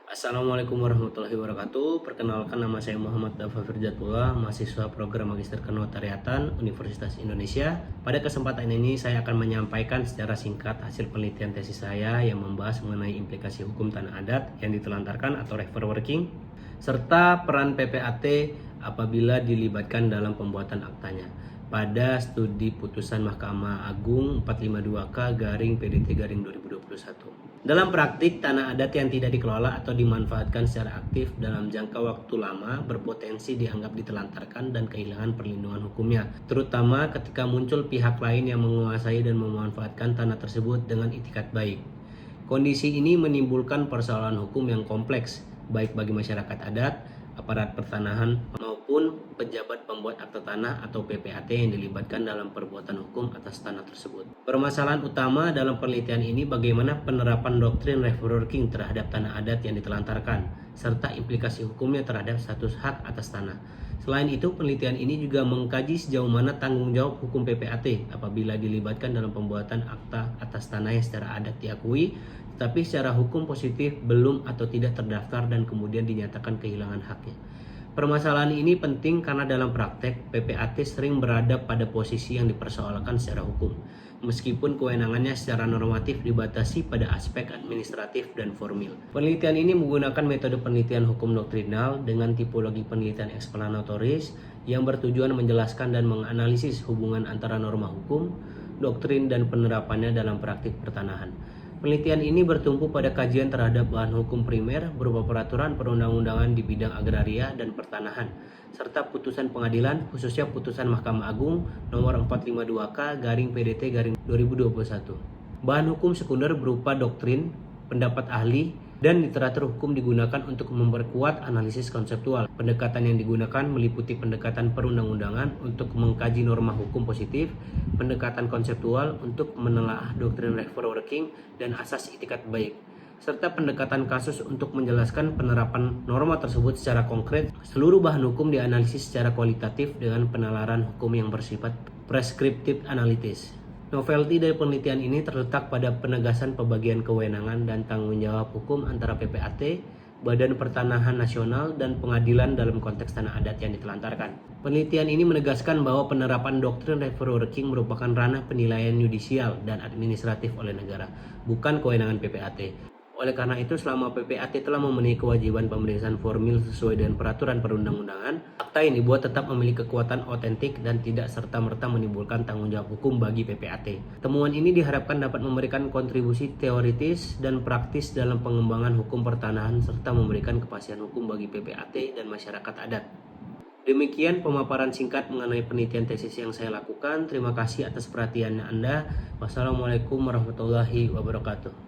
Assalamualaikum warahmatullahi wabarakatuh. Perkenalkan, nama saya Muhammad Dafa Firjatullah, mahasiswa program Magister Kenotariatan Universitas Indonesia. Pada kesempatan ini saya akan menyampaikan secara singkat hasil penelitian tesis saya yang membahas mengenai implikasi hukum tanah adat yang ditelantarkan atau refer working, serta peran PPAT apabila dilibatkan dalam pembuatan aktanya pada studi putusan Mahkamah Agung 452K/PDT/2021. Dalam praktik, tanah adat yang tidak dikelola atau dimanfaatkan secara aktif dalam jangka waktu lama berpotensi dianggap ditelantarkan dan kehilangan perlindungan hukumnya, terutama ketika muncul pihak lain yang menguasai dan memanfaatkan tanah tersebut dengan itikat baik. Kondisi ini menimbulkan persoalan hukum yang kompleks, baik bagi masyarakat adat, aparat pertanahan, maupun pejabat pembuat akta tanah atau PPAT yang dilibatkan dalam perbuatan hukum atas tanah tersebut. Permasalahan utama dalam penelitian ini bagaimana penerapan doktrin refer working terhadap tanah adat yang ditelantarkan, serta implikasi hukumnya terhadap status hak atas tanah. Selain itu, penelitian ini juga mengkaji sejauh mana tanggung jawab hukum PPAT apabila dilibatkan dalam pembuatan akta atas tanah yang secara adat diakui, tetapi secara hukum positif belum atau tidak terdaftar dan kemudian dinyatakan kehilangan haknya. Permasalahan ini penting karena dalam praktek PPAT sering berada pada posisi yang dipersoalkan secara hukum, meskipun kewenangannya secara normatif dibatasi pada aspek administratif dan formil. Penelitian ini menggunakan metode penelitian hukum doktrinal dengan tipologi penelitian eksplanatoris yang bertujuan menjelaskan dan menganalisis hubungan antara norma hukum, doktrin, dan penerapannya dalam praktik pertanahan. Penelitian ini bertumpu pada kajian terhadap bahan hukum primer berupa peraturan perundang-undangan di bidang agraria dan pertanahan, serta putusan pengadilan, khususnya putusan Mahkamah Agung nomor 452K/PDT/2021. Bahan hukum sekunder berupa doktrin, pendapat ahli, dan literatur hukum digunakan untuk memperkuat analisis konseptual. Pendekatan yang digunakan meliputi pendekatan perundang-undangan untuk mengkaji norma hukum positif, pendekatan konseptual untuk menelaah doktrin refer working dan asas itikat baik, serta pendekatan kasus untuk menjelaskan penerapan norma tersebut secara konkret. Seluruh bahan hukum dianalisis secara kualitatif dengan penalaran hukum yang bersifat preskriptif analitis. Novelty dari penelitian ini terletak pada penegasan pembagian kewenangan dan tanggung jawab hukum antara PPAT, Badan Pertanahan Nasional, dan pengadilan dalam konteks tanah adat yang ditelantarkan. Penelitian ini menegaskan bahwa penerapan doktrin refer working merupakan ranah penilaian yudisial dan administratif oleh negara, bukan kewenangan PPAT. Oleh karena itu, selama PPAT telah memenuhi kewajiban pemeriksaan formil sesuai dengan peraturan perundang-undangan, akta yang dibuat tetap memiliki kekuatan otentik dan tidak serta-merta menimbulkan tanggung jawab hukum bagi PPAT. Temuan ini diharapkan dapat memberikan kontribusi teoritis dan praktis dalam pengembangan hukum pertanahan serta memberikan kepastian hukum bagi PPAT dan masyarakat adat. Demikian pemaparan singkat mengenai penelitian tesis yang saya lakukan. Terima kasih atas perhatian Anda. Wassalamualaikum warahmatullahi wabarakatuh.